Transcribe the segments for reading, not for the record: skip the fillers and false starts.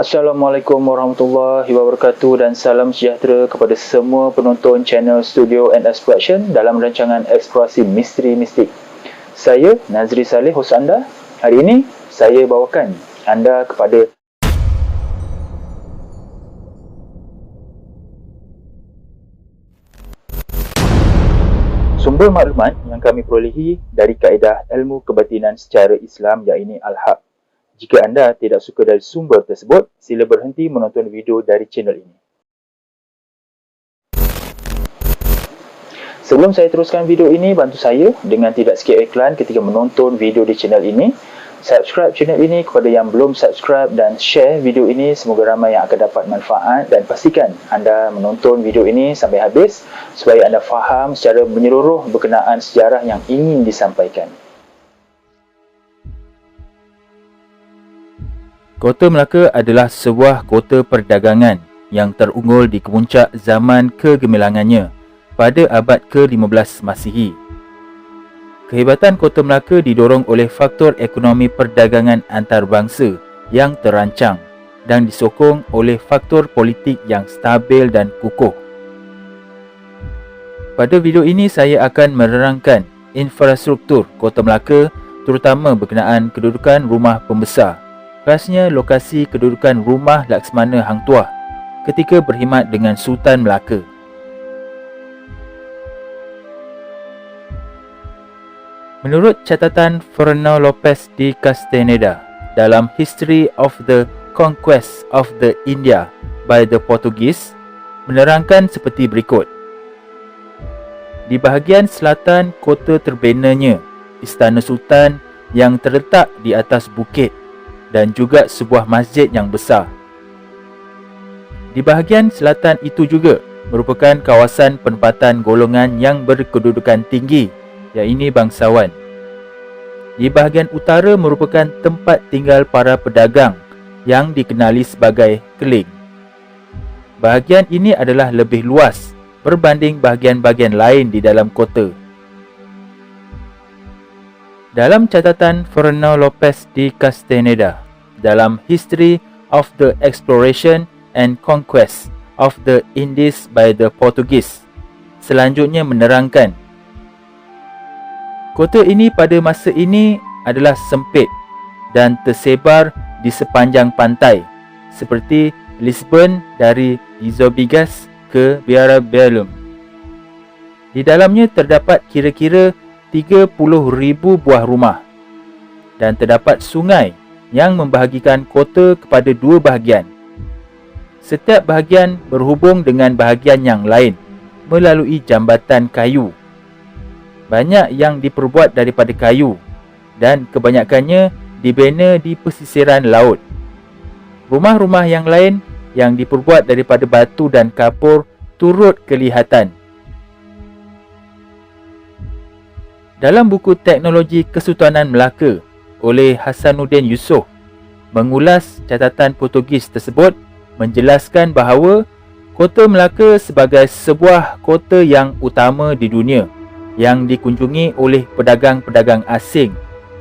Assalamualaikum warahmatullahi wabarakatuh dan salam sejahtera kepada semua penonton channel Studio and Exploration dalam rancangan Eksplorasi Misteri Mistik. Saya Nazri Saleh, hos anda. Hari ini saya bawakan anda kepada sumber maklumat yang kami perolehi dari kaedah ilmu kebatinan secara Islam, iaitu Al-Haq. Jika anda tidak suka dari sumber tersebut, sila berhenti menonton video dari channel ini. Sebelum saya teruskan video ini, bantu saya dengan tidak skip iklan ketika menonton video di channel ini. Subscribe channel ini kepada yang belum subscribe dan share video ini, semoga ramai yang akan dapat manfaat, dan pastikan anda menonton video ini sampai habis supaya anda faham secara menyeluruh berkenaan sejarah yang ingin disampaikan. Kota Melaka adalah sebuah kota perdagangan yang terunggul di kemuncak zaman kegemilangannya pada abad ke-15 Masihi. Kehebatan Kota Melaka didorong oleh faktor ekonomi perdagangan antarabangsa yang terancang dan disokong oleh faktor politik yang stabil dan kukuh. Pada video ini saya akan menerangkan infrastruktur Kota Melaka, terutama berkenaan kedudukan rumah pembesar, khasnya lokasi kedudukan rumah Laksmana Hang Tuah ketika berkhidmat dengan Sultan Melaka. Menurut catatan Fernão Lopes de Castaneda dalam History of the Conquest of the India by the Portuguese, menerangkan seperti berikut. Di bahagian selatan kota terbinanya Istana Sultan yang terletak di atas bukit dan juga sebuah masjid yang besar. Di bahagian selatan itu juga merupakan kawasan penempatan golongan yang berkedudukan tinggi, iaitu bangsawan. Di bahagian utara merupakan tempat tinggal para pedagang yang dikenali sebagai keling. Bahagian ini adalah lebih luas berbanding bahagian-bahagian lain di dalam kota. Dalam catatan Fernão Lopes de Castaneda dalam History of the Exploration and Conquest of the Indies by the Portuguese, selanjutnya menerangkan, kota ini pada masa ini adalah sempit dan tersebar di sepanjang pantai, seperti Lisbon dari Izobigas ke Beira Belum. Di dalamnya terdapat kira-kira 30,000 buah rumah dan terdapat sungai yang membahagikan kota kepada dua bahagian. Setiap bahagian berhubung dengan bahagian yang lain melalui jambatan kayu. Banyak yang diperbuat daripada kayu dan kebanyakannya dibina di pesisiran laut. Rumah-rumah yang lain yang diperbuat daripada batu dan kapur turut kelihatan. Dalam buku Teknologi Kesultanan Melaka oleh Hasanuddin Yusof, mengulas catatan Portugis tersebut, menjelaskan bahawa Kota Melaka sebagai sebuah kota yang utama di dunia yang dikunjungi oleh pedagang-pedagang asing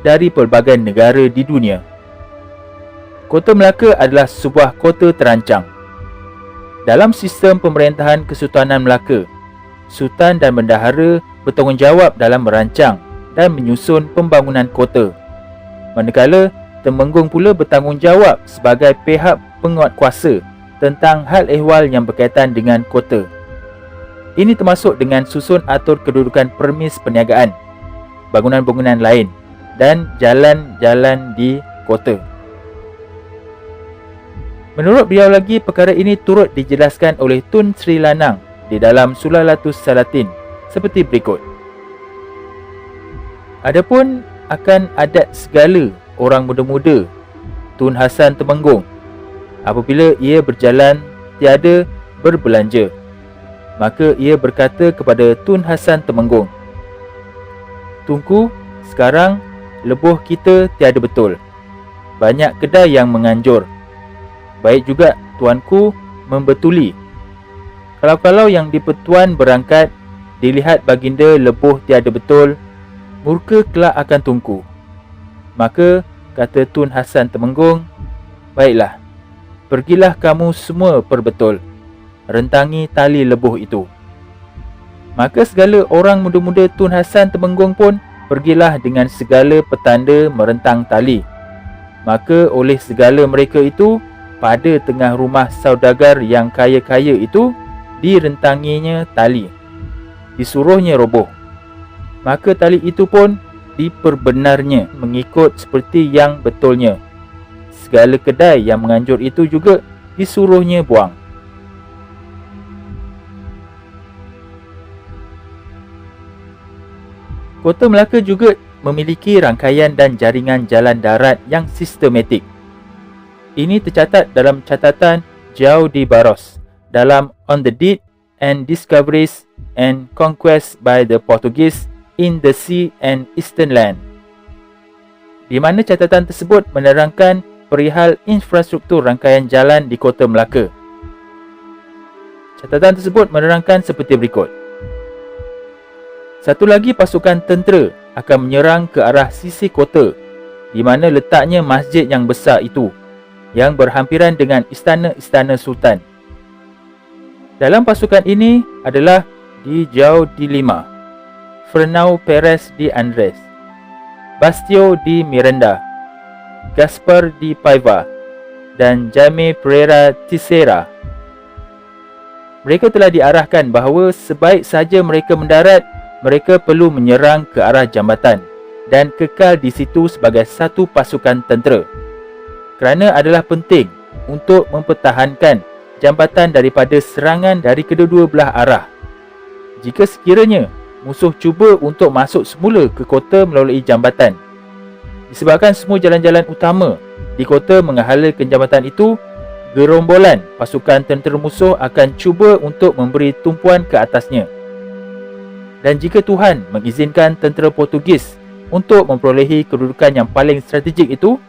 dari pelbagai negara di dunia. Kota Melaka adalah sebuah kota terancang. Dalam sistem pemerintahan Kesultanan Melaka, Sultan dan Bendahara bertanggungjawab dalam merancang dan menyusun pembangunan kota, manakala Temenggung pula bertanggungjawab sebagai pihak penguatkuasa tentang hal ehwal yang berkaitan dengan kota. Ini termasuk dengan susun atur kedudukan permis perniagaan, bangunan-bangunan lain dan jalan-jalan di kota. Menurut beliau lagi, perkara ini turut dijelaskan oleh Tun Sri Lanang di dalam Sulalatus Salatin seperti berikut. Adapun akan adat segala orang muda-muda Tun Hasan Temenggung, apabila ia berjalan tiada berbelanja, maka ia berkata kepada Tun Hasan Temenggung, "Tunku, sekarang lebuh kita tiada betul. Banyak kedai yang menganjur. Baik juga tuanku membetuli. Kalau-kalau yang di-Pertuan berangkat, dilihat baginda lebuh tiada betul, murka kelak akan Tunku." Maka kata Tun Hasan Temenggung, "Baiklah, Pergilah kamu semua perbetul, rentangi tali lebuh itu. Maka segala orang muda-muda Tun Hasan Temenggung pun pergilah dengan segala petanda merentang tali. Maka oleh segala mereka itu, pada tengah rumah saudagar yang kaya-kaya itu, direntanginya tali. Disuruhnya roboh. Maka tali itu pun diperbenarnya mengikut seperti yang betulnya. Segala kedai yang menganjur itu juga disuruhnya buang. Kota Melaka juga memiliki rangkaian dan jaringan jalan darat yang sistematik. Ini tercatat dalam catatan João de Barros dalam On the Deed and Discoveries and Conquest by the Portuguese in the Sea and Eastern Land, di mana catatan tersebut menerangkan perihal infrastruktur rangkaian jalan di Kota Melaka. Catatan tersebut menerangkan seperti berikut. Satu lagi pasukan tentera akan menyerang ke arah sisi kota, di mana letaknya masjid yang besar itu, yang berhampiran dengan istana-istana sultan. Dalam pasukan ini adalah Di João de Lima, Fernão Perez de Andrés, Bastio de Miranda, Gaspar de Paiva dan Jaime Pereira Teixeira. Mereka telah diarahkan bahawa sebaik saja mereka mendarat, mereka perlu menyerang ke arah jambatan dan kekal di situ sebagai satu pasukan tentera, kerana adalah penting untuk mempertahankan jambatan daripada serangan dari kedua-dua belah arah. Jika sekiranya musuh cuba untuk masuk semula ke kota melalui jambatan, disebabkan semua jalan-jalan utama di kota menghalangkan jambatan itu, gerombolan pasukan tentera musuh akan cuba untuk memberi tumpuan ke atasnya. Dan jika Tuhan mengizinkan tentera Portugis untuk memperolehi kedudukan yang paling strategik itu,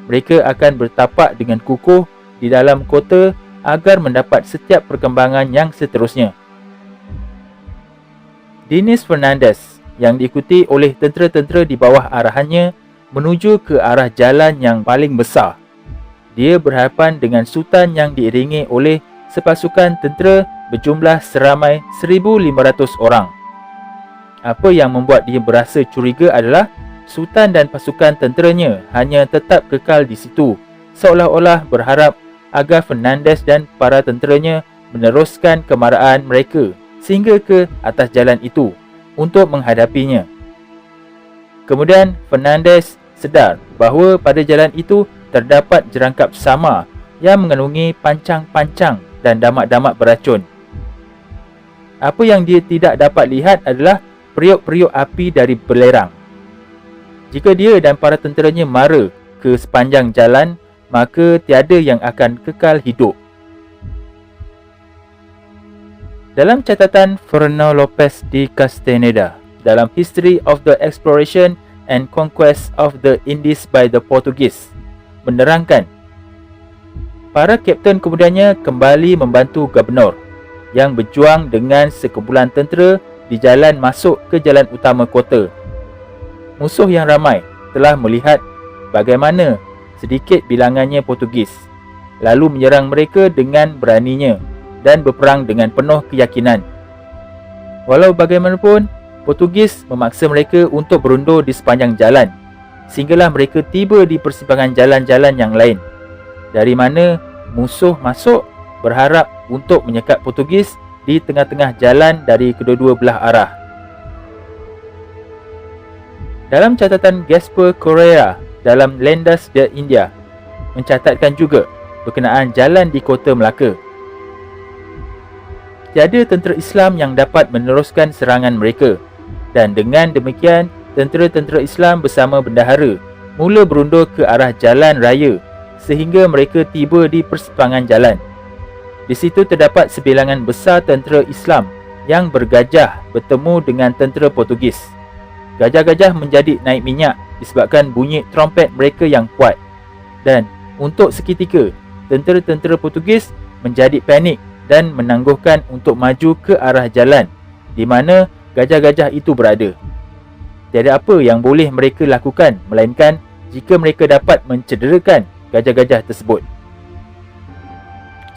mereka akan bertapak dengan kukuh di dalam kota agar mendapat setiap perkembangan yang seterusnya. Diniz Fernandes yang diikuti oleh tentera-tentera di bawah arahannya menuju ke arah jalan yang paling besar. Dia berhadapan dengan Sultan yang diiringi oleh sepasukan tentera berjumlah seramai 1,500 orang. Apa yang membuat dia berasa curiga adalah Sultan dan pasukan tenteranya hanya tetap kekal di situ, seolah-olah berharap agar Fernandes dan para tenteranya meneruskan kemarahan mereka sehingga ke atas jalan itu untuk menghadapinya. Kemudian Fernandes sedar bahawa pada jalan itu terdapat jerangkap samar yang mengandungi pancang-pancang dan damak-damak beracun. Apa yang dia tidak dapat lihat adalah periuk-periuk api dari belerang. Jika dia dan para tenteranya mara ke sepanjang jalan, maka tiada yang akan kekal hidup. Dalam catatan Fernão Lopes de Castaneda dalam History of the Exploration and Conquest of the Indies by the Portuguese menerangkan, para kapten kemudiannya kembali membantu Gubernur yang berjuang dengan sekumpulan tentera di jalan masuk ke jalan utama kota. Musuh yang ramai telah melihat bagaimana sedikit bilangannya Portugis, lalu menyerang mereka dengan beraninya dan berperang dengan penuh keyakinan. Walau bagaimanapun, Portugis memaksa mereka untuk berundur di sepanjang jalan, sehinggalah mereka tiba di persimpangan jalan-jalan yang lain, dari mana musuh masuk berharap untuk menyekat Portugis di tengah-tengah jalan dari kedua-dua belah arah. Dalam catatan Gaspar Correa dalam Lendas de India mencatatkan juga berkenaan jalan di Kota Melaka. Tiada tentera Islam yang dapat meneruskan serangan mereka, dan dengan demikian tentera-tentera Islam bersama bendahara mula berundur ke arah jalan raya sehingga mereka tiba di persimpangan jalan. Di situ terdapat sebilangan besar tentera Islam yang bergajah bertemu dengan tentera Portugis. Gajah-gajah menjadi naik minyak disebabkan bunyi trompet mereka yang kuat, dan untuk seketika tentera-tentera Portugis menjadi panik dan menangguhkan untuk maju ke arah jalan di mana gajah-gajah itu berada. Tiada apa yang boleh mereka lakukan melainkan jika mereka dapat mencederakan gajah-gajah tersebut.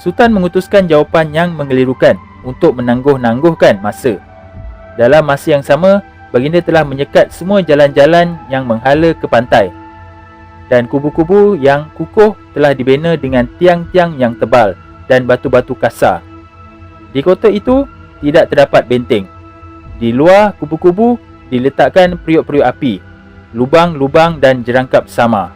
Sultan mengutuskan jawapan yang mengelirukan untuk menangguh-nangguhkan masa. Dalam masa yang sama, baginda telah menyekat semua jalan-jalan yang menghala ke pantai. Dan kubu-kubu yang kukuh telah dibina dengan tiang-tiang yang tebal dan batu-batu kasar. Di kota itu, tidak terdapat benteng. Di luar kubu-kubu diletakkan periuk-periuk api, lubang-lubang dan jerangkap sama.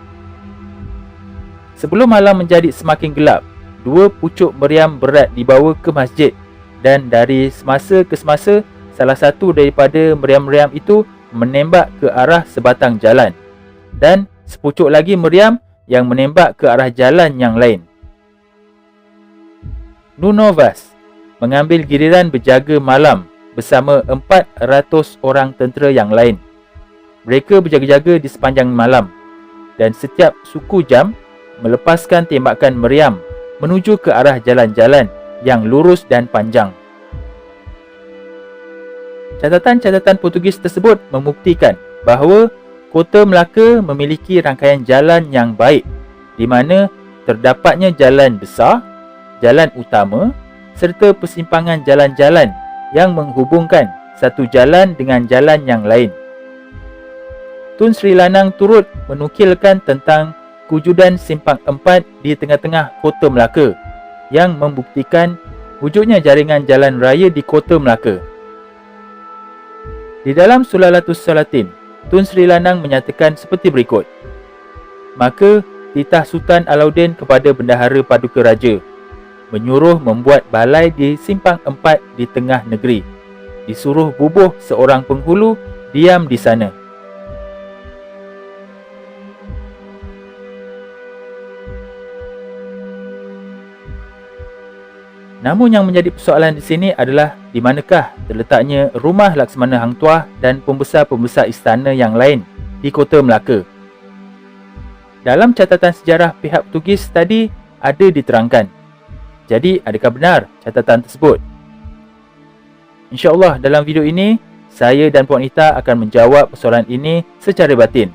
Sebelum malam menjadi semakin gelap, 2 pucuk meriam berat dibawa ke masjid, dan dari semasa ke semasa, salah satu daripada meriam-meriam itu menembak ke arah sebatang jalan, dan sepucuk lagi meriam yang menembak ke arah jalan yang lain. Nunavas mengambil giliran berjaga malam bersama 400 orang tentera yang lain. Mereka berjaga-jaga di sepanjang malam, dan setiap suku jam melepaskan tembakan meriam menuju ke arah jalan-jalan yang lurus dan panjang. Catatan-catatan Portugis tersebut membuktikan bahawa Kota Melaka memiliki rangkaian jalan yang baik, di mana terdapatnya jalan besar, jalan utama serta persimpangan jalan-jalan yang menghubungkan satu jalan dengan jalan yang lain. Tun Sri Lanang turut menukilkan tentang kewujudan simpang 4 di tengah-tengah Kota Melaka yang membuktikan wujudnya jaringan jalan raya di Kota Melaka. Di dalam Sulalatus Salatin, Tun Sri Lanang menyatakan seperti berikut. Maka titah Sultan Alauddin kepada Bendahara Paduka Raja menyuruh membuat balai di simpang 4 di tengah negeri. Disuruh bubuh seorang penghulu diam di sana. Namun yang menjadi persoalan di sini adalah di manakah terletaknya rumah Laksamana Hang Tuah dan pembesar-pembesar istana yang lain di Kota Melaka. Dalam catatan sejarah pihak Portugis tadi ada diterangkan. Jadi adakah benar catatan tersebut? InsyaAllah dalam video ini, saya dan Puan Ita akan menjawab persoalan ini secara batin.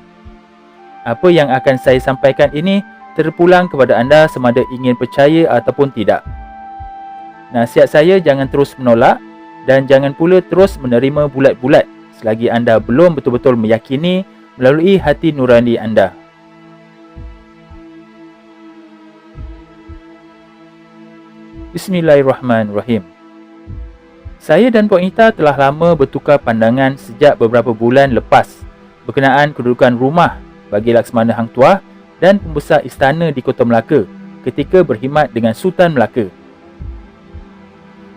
Apa yang akan saya sampaikan ini terpulang kepada anda sama ada ingin percaya ataupun tidak. Nasihat saya jangan terus menolak dan jangan pula terus menerima bulat-bulat selagi anda belum betul-betul meyakini melalui hati nurani anda. Bismillahirrahmanirrahim. Saya dan Puan Ita telah lama bertukar pandangan sejak beberapa bulan lepas berkenaan kedudukan rumah bagi Laksamana Hang Tuah dan pembesar istana di Kota Melaka ketika berkhidmat dengan Sultan Melaka.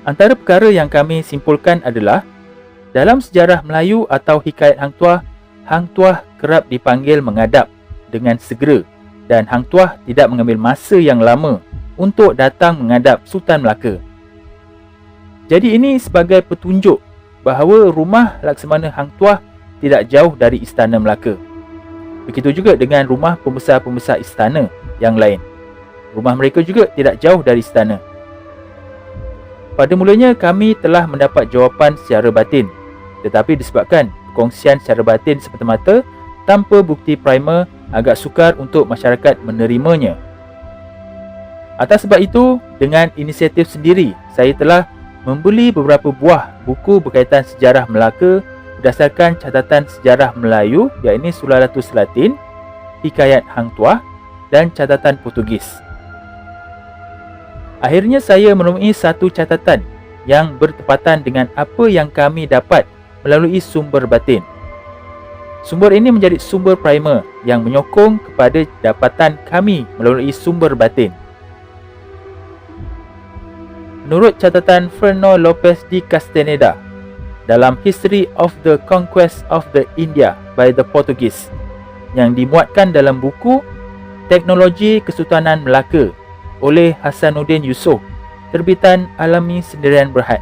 Antara perkara yang kami simpulkan adalah dalam sejarah Melayu atau hikayat Hang Tuah kerap dipanggil menghadap dengan segera dan Hang Tuah tidak mengambil masa yang lama untuk datang menghadap Sultan Melaka. Jadi ini sebagai petunjuk bahawa rumah Laksamana Hang Tuah tidak jauh dari Istana Melaka. Begitu juga dengan rumah pembesar-pembesar istana yang lain. Rumah mereka juga tidak jauh dari istana. Pada mulanya kami telah mendapat jawapan secara batin, tetapi disebabkan perkongsian secara batin semata-mata tanpa bukti primer agak sukar untuk masyarakat menerimanya. Atas sebab itu, dengan inisiatif sendiri, saya telah membeli beberapa buah buku berkaitan sejarah Melaka berdasarkan catatan sejarah Melayu, iaitu Sulalatus Salatin, Hikayat Hang Tuah dan catatan Portugis. Akhirnya saya menemui satu catatan yang bertepatan dengan apa yang kami dapat melalui sumber batin. Sumber ini menjadi sumber primer yang menyokong kepada dapatan kami melalui sumber batin. Menurut catatan Fernando Lopez de Castaneda dalam History of the Conquest of the India by the Portuguese yang dimuatkan dalam buku Teknologi Kesultanan Melaka oleh Hasanuddin Yusof, terbitan Alami Sendirian Berhad,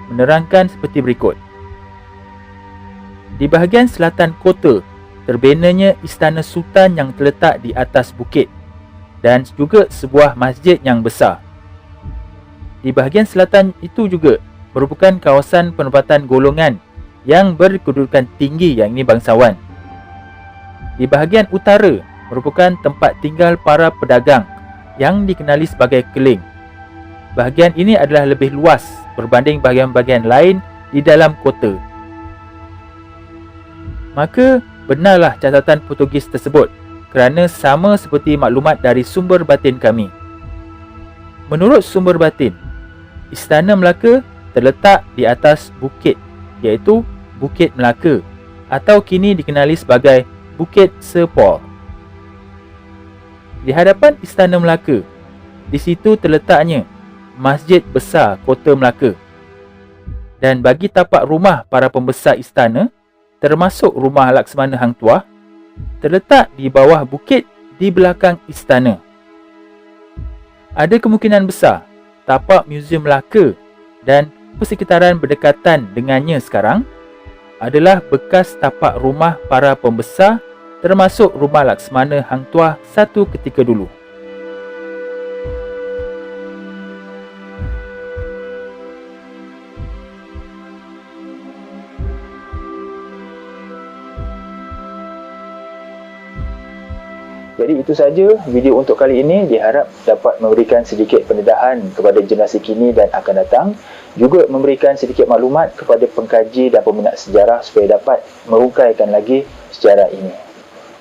menerangkan seperti berikut. Di bahagian selatan kota, terbinanya Istana Sultan yang terletak di atas bukit dan juga sebuah masjid yang besar. Di bahagian selatan itu juga merupakan kawasan penempatan golongan yang berkedudukan tinggi, yang ini bangsawan. Di bahagian utara merupakan tempat tinggal para pedagang yang dikenali sebagai keling bahagian ini adalah lebih luas berbanding bahagian-bahagian lain di dalam kota. Maka benarlah catatan Portugis tersebut kerana sama seperti maklumat dari sumber batin kami. Menurut sumber batin, Istana Melaka terletak di atas bukit, iaitu Bukit Melaka atau kini dikenali sebagai Bukit Sepol. Di hadapan Istana Melaka, di situ terletaknya Masjid Besar Kota Melaka. Dan bagi tapak rumah para pembesar istana, termasuk rumah Laksmana Hang Tuah, terletak di bawah bukit di belakang istana. Ada kemungkinan besar tapak Muzium Melaka dan persekitaran berdekatan dengannya sekarang adalah bekas tapak rumah para pembesar, termasuk rumah Laksmana Hang Tuah satu ketika dulu. Jadi itu saja video untuk kali ini, diharap dapat memberikan sedikit pendedahan kepada generasi kini dan akan datang, juga memberikan sedikit maklumat kepada pengkaji dan peminat sejarah supaya dapat merungkaikan lagi sejarah ini.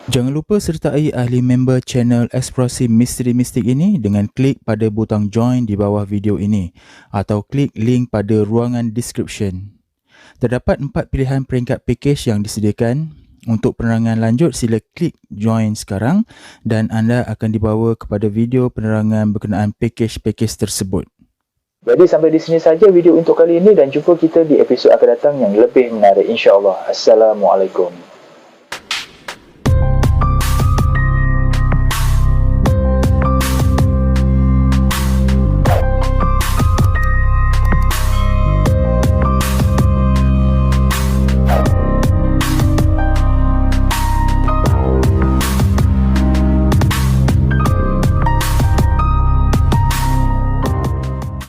Jangan lupa sertai ahli member channel Eksplorasi Misteri Mistik ini dengan klik pada butang join di bawah video ini atau klik link pada ruangan description. Terdapat 4 pilihan peringkat package yang disediakan. Untuk penerangan lanjut, sila klik join sekarang dan anda akan dibawa kepada video penerangan berkenaan package-package tersebut. Jadi sampai di sini saja video untuk kali ini dan jumpa kita di episod akan datang yang lebih menarik insya-Allah. Assalamualaikum.